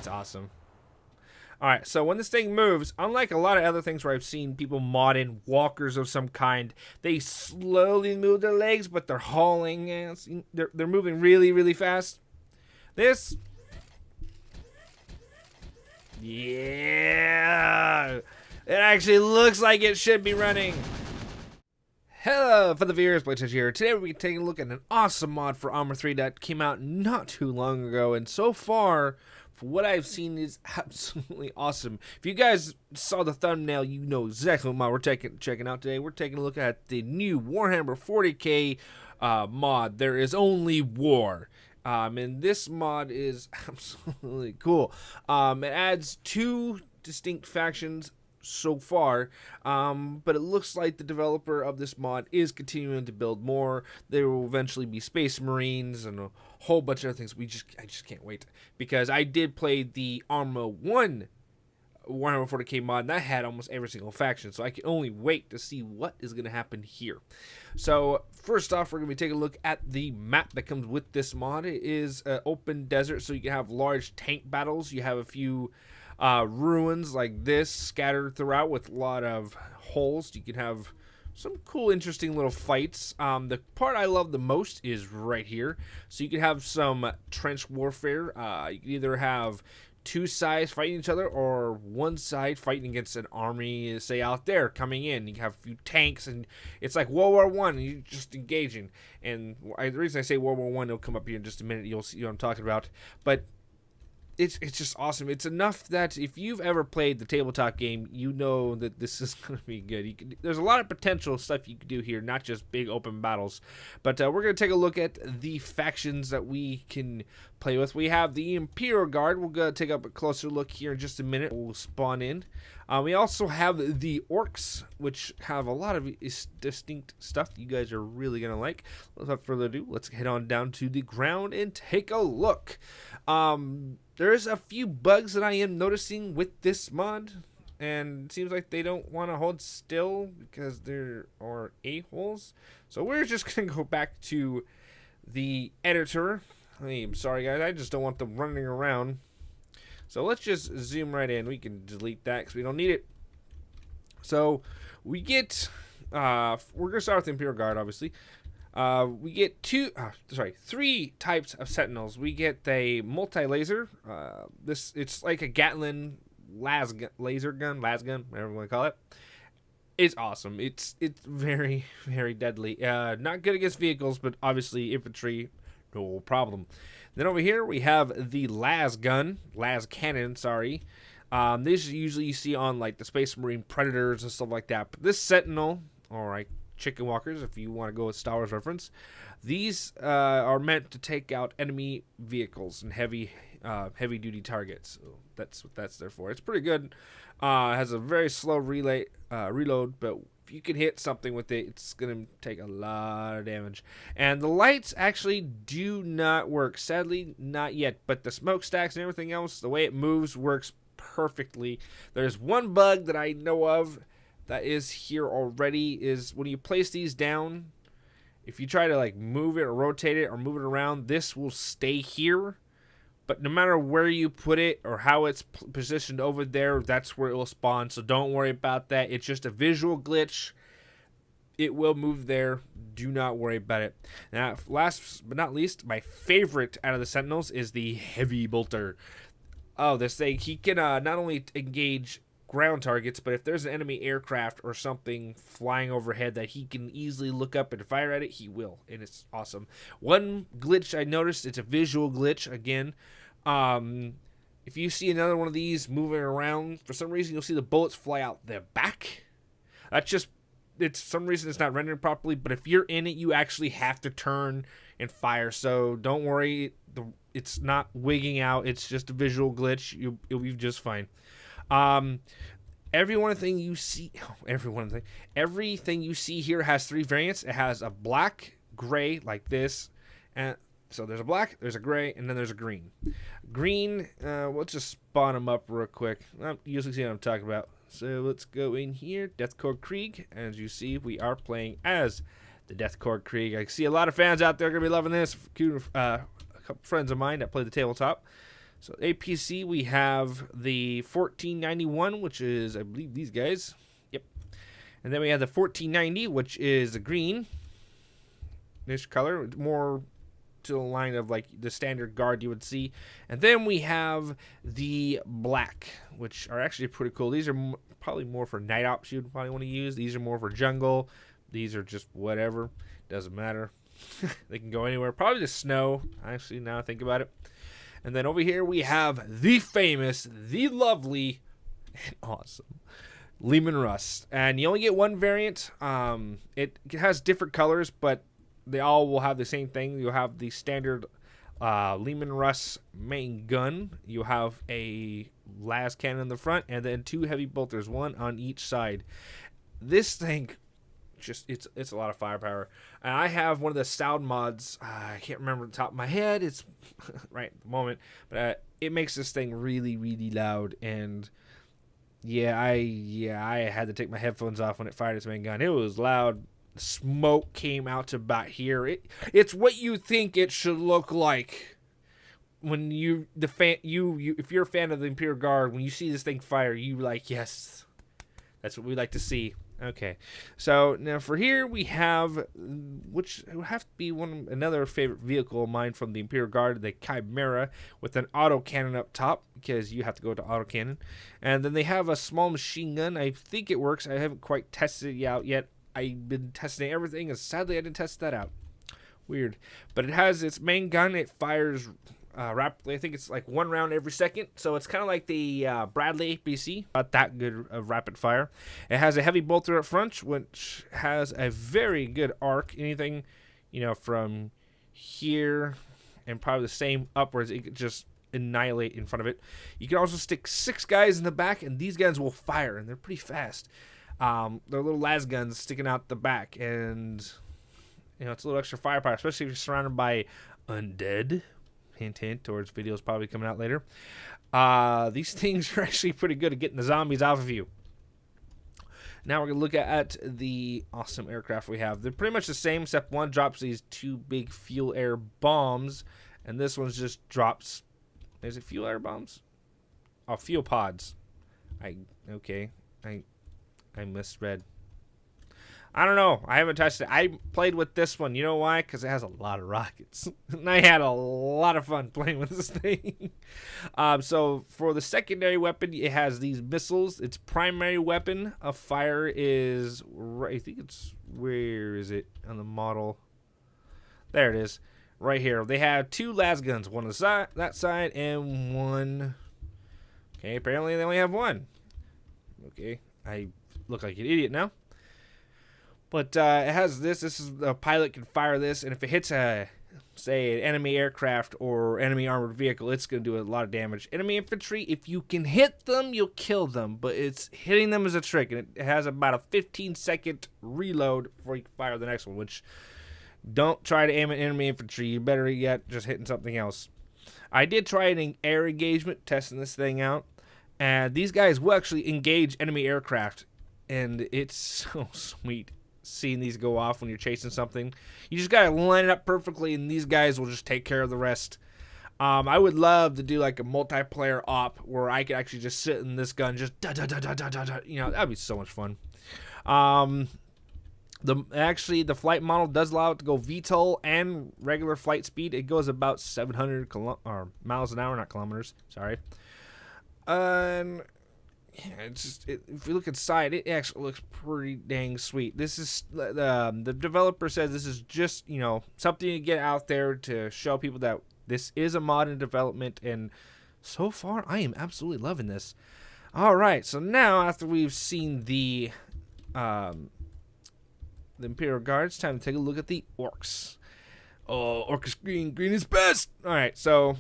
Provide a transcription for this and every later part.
It's awesome. Alright, so when this thing moves, unlike a lot of other things where I've seen people mod in walkers of some kind, they slowly move their legs, but they're hauling ass. They're moving really, really fast. This... Yeah! It actually looks like it should be running. Hello, for the viewers, Blitz here. Today we're going to be taking a look at an awesome mod for Armor 3 that came out not too long ago, and so far, for what I've seen, is absolutely awesome. If you guys saw the thumbnail, you know exactly what mod we're checking out today. We're taking a look at the new Warhammer 40k mod. There is only war. And this mod is absolutely cool. It adds 2 distinct factions so far, but it looks like the developer of this mod is continuing to build more. There will eventually be Space Marines and a whole bunch of other things. I just can't wait, because I did play the ARMA 1 Warhammer 40k mod, and that had almost every single faction, so I can only wait to see what is going to happen here. So first off, we're going to be taking a look at the map that comes with this mod. It is an open desert, so you can have large tank battles. You have a few ruins like this scattered throughout with a lot of holes. You can have some cool, interesting little fights. The part I love the most is right here. So you can have some trench warfare. You can either have 2 sides fighting each other, or 1 side fighting against an army, say out there coming in. You have a few tanks, and it's like World War I, and you're just engaging. And the reason I say World War I, it'll come up here in just a minute. You'll see what I'm talking about. But it's just awesome. It's enough that if you've ever played the tabletop game, you know that this is going to be good. There's a lot of potential stuff you can do here, not just big open battles. But we're going to take a look at the factions that we can play with. We have the Imperial Guard. We're going to take up a closer look here in just a minute. We'll spawn in. We also have the Orks, which have a lot of distinct stuff that you guys are really going to like. Without further ado, let's head on down to the ground and take a look. There's a few bugs that I am noticing with this mod, and it seems like they don't want to hold still because there are a-holes. So we're just going to go back to the editor. I'm sorry, guys. I just don't want them running around. So let's just zoom right in. We can delete that because we don't need it. So we get, we're going to start with the Imperial Guard, obviously. We get 3 types of sentinels. We get the multi-laser. It's like a Gatling laser gun, whatever you want to call it. It's awesome. It's very, very deadly. Not good against vehicles, but obviously infantry, no problem. Then over here we have the las cannon. This usually you see on like the Space Marine Predators and stuff like that. But this sentinel, all right, chicken walkers, if you want to go with Star Wars reference, these are meant to take out enemy vehicles and heavy duty targets. So that's what that's there for. It's pretty good. Has a very slow reload, but if you can hit something with it, it's gonna take a lot of damage. And the lights actually do not work, sadly, not yet. But the smokestacks and everything else, the way it moves, works perfectly. There's one bug that I know of that is here already, is when you place these down, if you try to like move it or rotate it or move it around, this will stay here. But no matter where you put it or how it's positioned over there, that's where it will spawn. So don't worry about that. It's just a visual glitch. It will move there. Do not worry about it. Now, last but not least, my favorite out of the Sentinels is the Heavy Bolter. Oh, this thing, he can not only engage ground targets, but if there's an enemy aircraft or something flying overhead that he can easily look up and fire at it, he will, and it's awesome. One glitch I noticed, it's a visual glitch again. If you see another one of these moving around, for some reason you'll see the bullets fly out the back. That's just, it's some reason it's not rendering properly, but if you're in it, you actually have to turn and fire. So don't worry, it's not wigging out. It's just a visual glitch. You'll be just fine. Everything you see here has 3 variants. It has a black, gray, like this, and so there's a black, there's a gray, and then there's a green. Green, let's just spawn them up real quick. You usually see what I'm talking about. So let's go in here, Death Korps Krieg. As you see, we are playing as the Death Korps Krieg. I see a lot of fans out there are gonna be loving this. A couple friends of mine that play the tabletop. So APC, we have the 1491, which is, I believe, these guys. Yep. And then we have the 1490, which is the green-ish color, more to the line of like the standard guard you would see. And then we have the black, which are actually pretty cool. These are probably more for night ops you'd probably want to use. These are more for jungle. These are just whatever. Doesn't matter. They can go anywhere. Probably the snow, actually, now I think about it. And then over here we have the famous, the lovely, and awesome Leman Russ. And you only get one variant. It has different colors, but they all will have the same thing. You'll have the standard Leman Russ main gun. You'll have a las cannon in the front, and then 2 heavy bolters, 1 on each side. This thing, just it's a lot of firepower. And I have one of the sound mods. I can't remember the top of my head. It's right at the moment, but it makes this thing really, really loud. And I had to take my headphones off when it fired its main gun. It was loud. Smoke came out to about here. It's what you think it should look like when if you're a fan of the Imperial Guard, when you see this thing fire, you like, yes, that's what we like to see. Okay, so now for here we have, which would have to be another favorite vehicle of mine from the Imperial Guard, the Chimera, with an auto cannon up top, because you have to go to auto cannon. And then they have a small machine gun. I think it works. I haven't quite tested it out yet. I've been testing everything, and sadly I didn't test that out. Weird. But it has its main gun. It fires rapidly. I think it's like 1 round every second. So it's kind of like the Bradley APC. Not that good of rapid fire. It has a heavy bolter up front, which has a very good arc. Anything, from here and probably the same upwards, it could just annihilate in front of it. You can also stick 6 guys in the back, and these guns will fire, and they're pretty fast. They're little las guns sticking out the back, and it's a little extra firepower, especially if you're surrounded by undead. Hint, hint, towards videos probably coming out later. These things are actually pretty good at getting the zombies off of you. Now we're going to look at the awesome aircraft we have. They're pretty much the same, except one drops these 2 big fuel air bombs, and this one just drops, is it fuel air bombs? Oh, fuel pods. I misread. I don't know. I haven't touched it. I played with this one. You know why? Because it has a lot of rockets. And I had a lot of fun playing with this thing. So for the secondary weapon, it has these missiles. Its primary weapon of fire is, I think it's, where is it on the model? There it is. Right here. They have 2 las guns. One on the side, that side, and one. Okay, apparently they only have 1. Okay, I look like an idiot now. But it has this. This is the pilot can fire this, and if it hits say an enemy aircraft or enemy armored vehicle, it's going to do a lot of damage. Enemy infantry, if you can hit them, you'll kill them, but it's hitting them is a trick, and it has about a 15-second reload before you can fire the next one. Which, don't try to aim at enemy infantry. You better yet just hitting something else. I did try an air engagement, testing this thing out, and these guys will actually engage enemy aircraft, and it's so sweet seeing these go off when you're chasing something. You just gotta line it up perfectly, and these guys will just take care of the rest. I would love to do like a multiplayer op where I could actually just sit in this gun, just that'd be so much fun. The flight model does allow it to go VTOL and regular flight speed. It goes about 700 miles an hour, not kilometers. Sorry. And if you look inside, it actually looks pretty dang sweet. This is the developer says this is just something to get out there to show people that this is a mod in development, and so far I am absolutely loving this. All right, so now after we've seen the Imperial Guard, it's time to take a look at the Orks. Oh, Orcs green is best. All right, so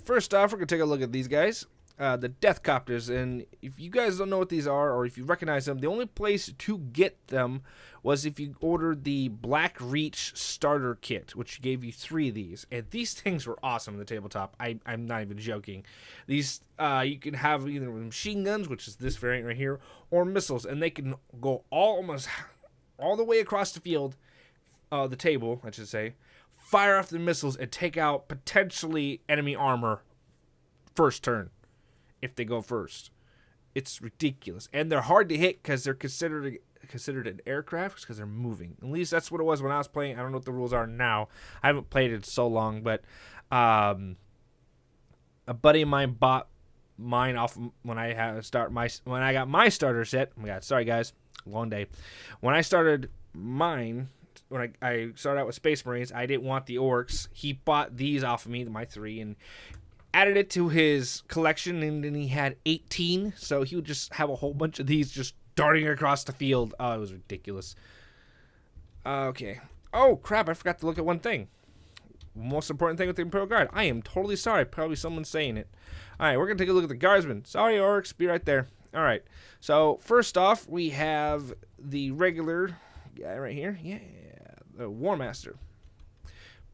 first off, we're gonna take a look at these guys. The Death Copters, and if you guys don't know what these are, or if you recognize them, the only place to get them was if you ordered the Black Reach starter kit, which gave you 3 of these, and these things were awesome in the tabletop. I'm not even joking. These you can have either machine guns, which is this variant right here, or missiles, and they can go almost all the way across the field, the table, I should say, fire off the missiles and take out potentially enemy armor first turn if they go first. It's ridiculous. And they're hard to hit because they're considered an aircraft because they're moving. At least that's what it was when I was playing. I don't know what the rules are now. I haven't played it so long, but a buddy of mine bought mine off when I got my starter set. Oh my god, sorry guys, long day. When I started mine, when I started out with Space Marines, I didn't want the Orks. He bought these off of me, my 3, and added it to his collection, and then he had 18, so he would just have a whole bunch of these just darting across the field. Oh, it was ridiculous. Okay. Oh crap, I forgot to look at one thing. Most important thing with the Imperial Guard. I am totally sorry. Probably someone's saying it. Alright, we're going to take a look at the Guardsmen. Sorry, Orks. Be right there. Alright. So, first off, we have the regular guy right here. Yeah. The War Master.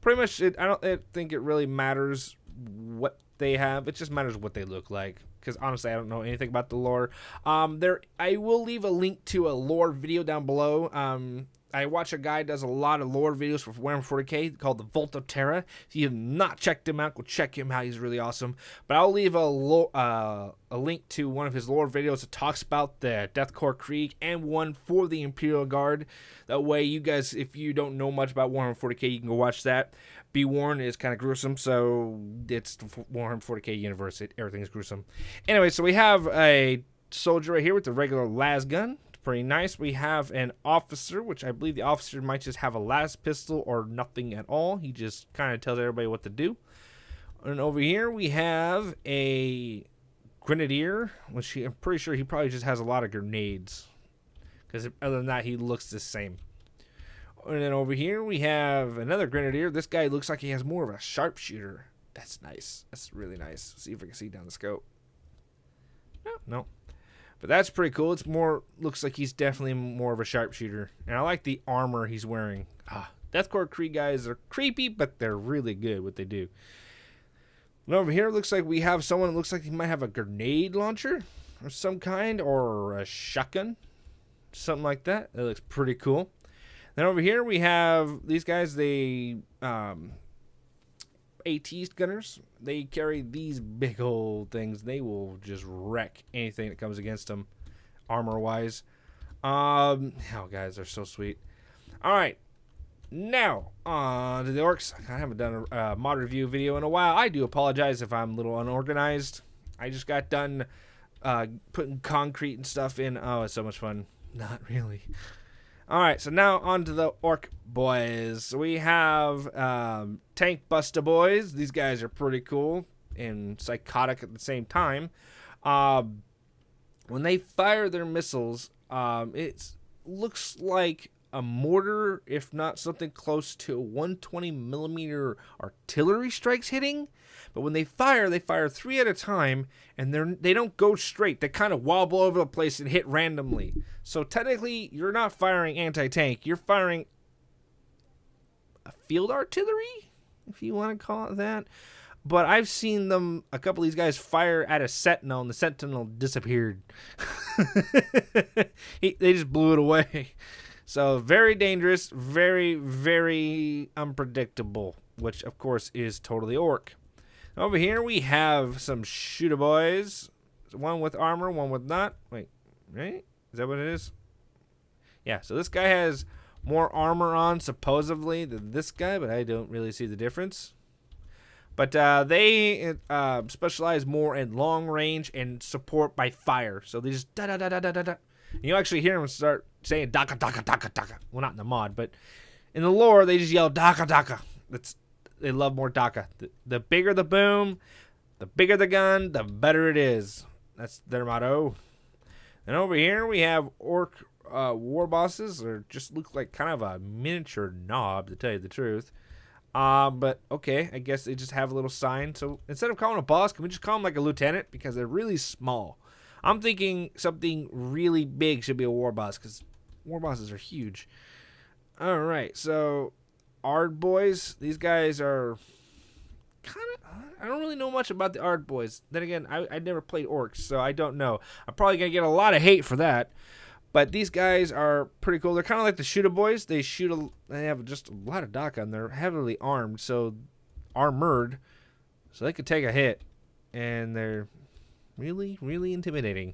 Pretty much, I don't think it really matters what they have. It just matters what they look like. Because, honestly, I don't know anything about the lore. I will leave a link to a lore video down below. I watch a guy does a lot of lore videos for Warhammer 40k called the Vault of Terra. If you have not checked him out, go check him out. He's really awesome. But I'll leave a link to one of his lore videos that talks about the Death Korps Krieg and one for the Imperial Guard. That way, you guys, if you don't know much about Warhammer 40k, you can go watch that. Be warned, it's kind of gruesome, so it's the Warhammer 40k universe. Everything's gruesome. Anyway, so we have a soldier right here with the regular las gun. Pretty nice. We have an officer, which I believe the officer might just have a las pistol or nothing at all. He just kind of tells everybody what to do. And over here we have a grenadier, which I'm pretty sure he probably just has a lot of grenades. Because other than that, he looks the same. And then over here we have another grenadier. This guy looks like he has more of a sharpshooter. That's nice. That's really nice. Let's see if I can see down the scope. No. But that's pretty cool. It's more, looks like he's definitely more of a sharpshooter. And I like the armor he's wearing. Death Korps Krieg guys are creepy, but they're really good at what they do. And over here, it looks like we have someone that looks like he might have a grenade launcher of some kind, or a shotgun. Something like that. It looks pretty cool. Then over here, we have these guys, they AT gunners. They carry these big old things. They will just wreck anything that comes against them, armor-wise. Oh, guys, they're so sweet. All right, now on to the Orks. I haven't done a mod review video in a while. I do apologize if I'm a little unorganized. I just got done putting concrete and stuff in. Oh, it's so much fun. Not really. All right, so now on to the Ork boys. We have Tank Buster boys. These guys are pretty cool and psychotic at the same time. When they fire their missiles, it looks like a mortar, if not something close to 120 millimeter artillery strikes hitting. But when they fire 3 at a time, and they don't go straight. They kind of wobble over the place and hit randomly. So technically, you're not firing anti-tank. You're firing a field artillery, if you want to call it that. But I've seen a couple of these guys fire at a sentinel, and the sentinel disappeared. They just blew it away. So very dangerous, very, very unpredictable, which of course is totally Ork. Over here we have some shooter boys. One with armor, one with not. Wait, right? Is that what it is? Yeah, so this guy has more armor on, supposedly, than this guy, but I don't really see the difference. But they specialize more in long range and support by fire. So they just da-da-da-da-da-da. You actually hear them start saying daka, daka, daka, daka. Well, not in the mod, but in the lore, they just yell daka, daka. They love more daka. The bigger the boom, the bigger the gun, the better it is. That's their motto. And over here we have Ork war bosses, or just look like kind of a miniature knob, to tell you the truth. But okay, I guess they just have a little sign. So instead of calling a boss, can we just call them like a lieutenant? Because they're really small. I'm thinking something really big should be a war boss, because war bosses are huge. All right, so Ard boys, these guys are kind of, I don't really know much about the Ard boys. Then again, I never played Orks, so I don't know. I'm probably going to get a lot of hate for that. But these guys are pretty cool. They're kind of like the shooter boys. They have just a lot of DACA, and they're heavily armed, so armored, so they could take a hit. and they're really, really intimidating.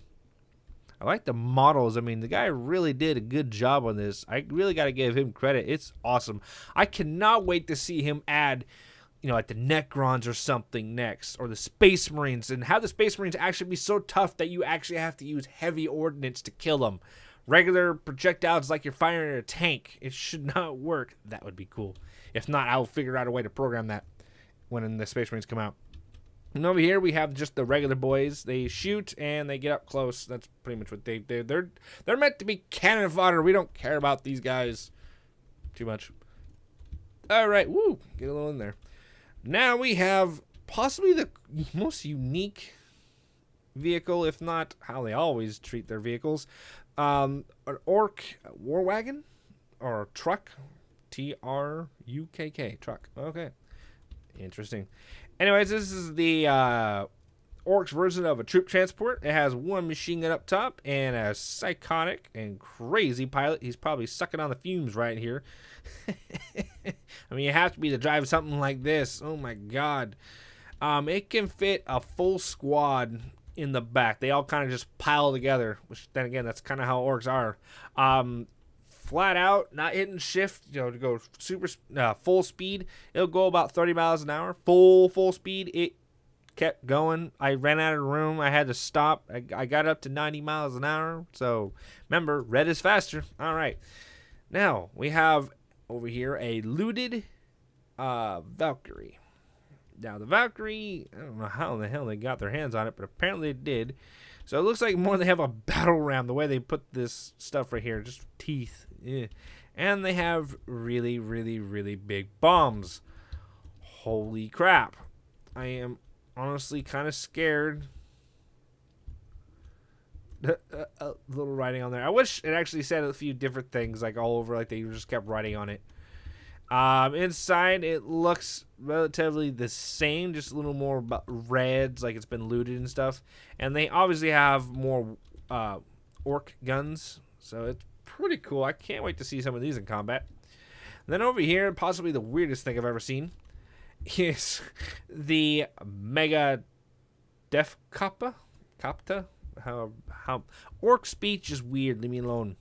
I like the models. I mean, the guy really did a good job on this. I really got to give him credit. It's awesome. I cannot wait to see him add, like the Necrons or something next, or the Space Marines, and have the Space Marines actually be so tough that you actually have to use heavy ordnance to kill them. Regular projectiles like you're firing a tank. It should not work. That would be cool. If not, I'll figure out a way to program that when the Space Marines come out. And over here we have just the regular boys. They shoot and they get up close. That's pretty much what they do. They're meant to be cannon fodder. We don't care about these guys too much. All right, woo, get a little in there. Now we have possibly the most unique vehicle, if not how they always treat their vehicles. An Ork war wagon or truck, T-R-U-K-K, truck. Okay, interesting. Anyways, this is the Orks version of a troop transport. It has one machine gun up top and a psychotic and crazy pilot. He's probably sucking on the fumes right here. I mean, you have to be to drive something like this. Oh my god. It can fit a full squad in the back. They all kind of just pile together, which then again, that's kind of how Orks are. Flat out, not hitting shift, to go super full speed. It'll go about 30 miles an hour. Full speed. It kept going. I ran out of room. I had to stop. I got up to 90 miles an hour. So remember, red is faster. All right. Now we have over here a looted Valkyrie. Now, the Valkyrie, I don't know how in the hell they got their hands on it, but apparently they did. So it looks like more they have a battle ram, the way they put this stuff right here, just teeth. Yeah. And they have really, really, really big bombs. Holy crap. I am honestly kind of scared. A little writing on there. I wish it actually said a few different things, like all over, like they just kept writing on it. Inside it looks relatively the same, just a little more reds, like it's been looted and stuff. And they obviously have more orc guns, so it's pretty cool. I can't wait to see some of these in combat. And then over here, possibly the weirdest thing I've ever seen is the Mega Def Kappa. How orc speech is weird. Leave me alone.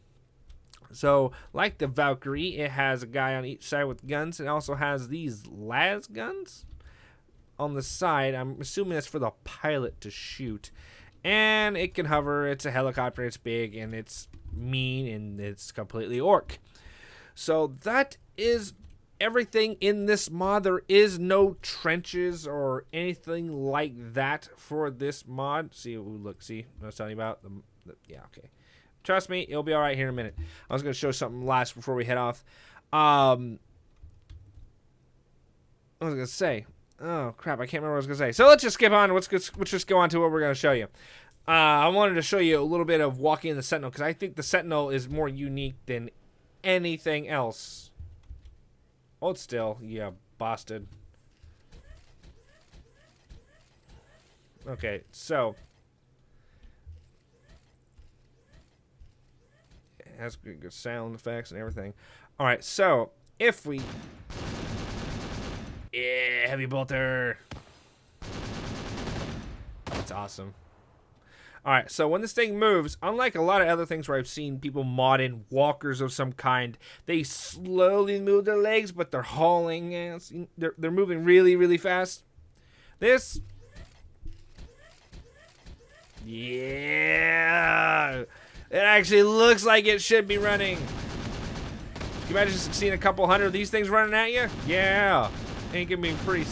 So, like the Valkyrie, it has a guy on each side with guns. It also has these las guns on the side. I'm assuming that's for the pilot to shoot. And it can hover. It's a helicopter. It's big, and it's mean, and it's completely orc. So, that is everything in this mod. There is no trenches or anything like that for this mod. See, look, see what I was telling you about? Yeah, okay. Trust me, it'll be all right here in a minute. I was going to show something last before we head off. I was going to say, oh, crap, I can't remember what I was going to say. So let's just skip on. Let's just go on to what we're going to show you. I wanted to show you a little bit of walking in the Sentinel, because I think the Sentinel is more unique than anything else. Hold still, yeah, bastard. Okay, so it has good sound effects and everything. All right, so if we, yeah, heavy bolter. That's awesome. All right, so when this thing moves, unlike a lot of other things where I've seen people mod in walkers of some kind, they slowly move their legs, but they're hauling ass. They're moving really, really fast. This, yeah, it actually looks like it should be running. Can you imagine seeing a couple hundred of these things running at you? Yeah, it can be pretty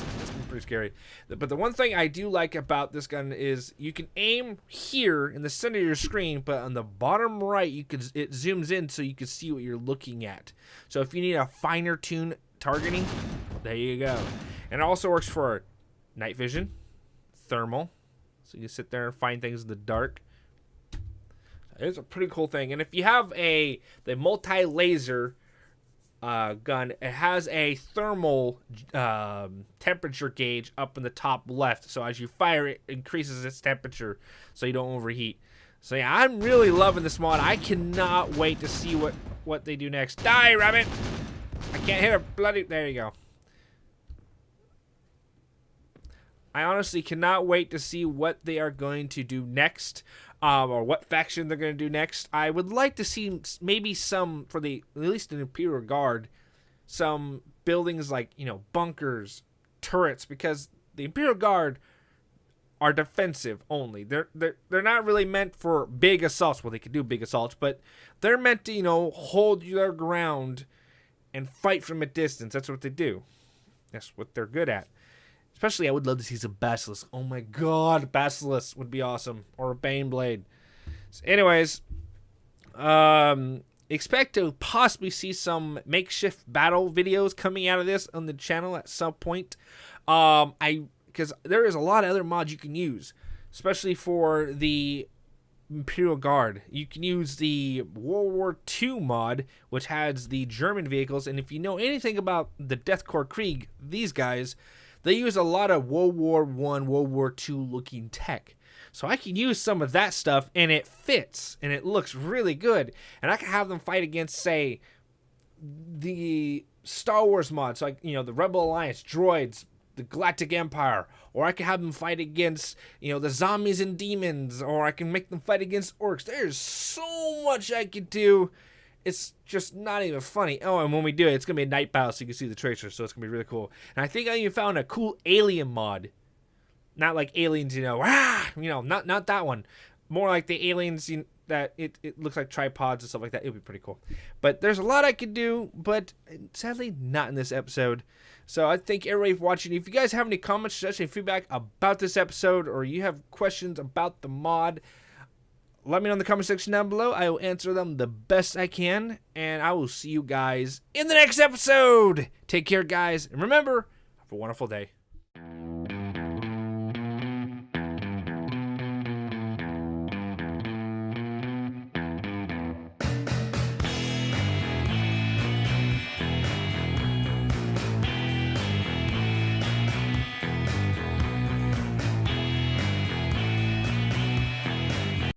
scary. But the one thing I do like about this gun is you can aim here in the center of your screen, but on the bottom right it zooms in so you can see what you're looking at. So if you need a finer tune targeting, there you go. And it also works for night vision, thermal, so you can sit there and find things in the dark. It's a pretty cool thing. And if you have the multi-laser gun, it has a thermal temperature gauge up in the top left, so as you fire it increases its temperature so you don't overheat. So yeah, I'm really loving this mod. I cannot wait to see what they do next. Die, rabbit! I can't hit a bloody, there you go. I honestly cannot wait to see what they are going to do next, or what faction they're going to do next. I would like to see maybe some, for the at least an Imperial Guard, some buildings like, you know, bunkers, turrets, because the Imperial Guard are defensive only. They're not really meant for big assaults. Well, they can do big assaults, but they're meant to, you know, hold their ground and fight from a distance. That's what they do. That's what they're good at. Especially, I would love to see some Basilisk. Oh my god, Basilisk would be awesome. Or a Baneblade. So anyways, expect to possibly see some makeshift battle videos coming out of this on the channel at some point. Because there is a lot of other mods you can use, especially for the Imperial Guard. You can use the World War II mod, which has the German vehicles, and if you know anything about the Death Corps Krieg, these guys, they use a lot of World War I, World War II looking tech. So I can use some of that stuff, and it fits, and it looks really good. And I can have them fight against, say, the Star Wars mods, like, you know, the Rebel Alliance, droids, the Galactic Empire, or I can have them fight against, you know, the zombies and demons, or I can make them fight against orcs. There's so much I could do. It's just not even funny. Oh, and when we do it, it's going to be a night battle so you can see the tracers, so it's going to be really cool. And I think I even found a cool alien mod. Not like aliens, you know, not that one. More like the aliens, you know, that it looks like tripods and stuff like that. It would be pretty cool. But there's a lot I could do, but sadly not in this episode. So I thank everybody for watching. If you guys have any comments, suggestions, feedback about this episode, or you have questions about the mod, let me know in the comment section down below. I will answer them the best I can, and I will see you guys in the next episode. Take care, guys, and remember, have a wonderful day.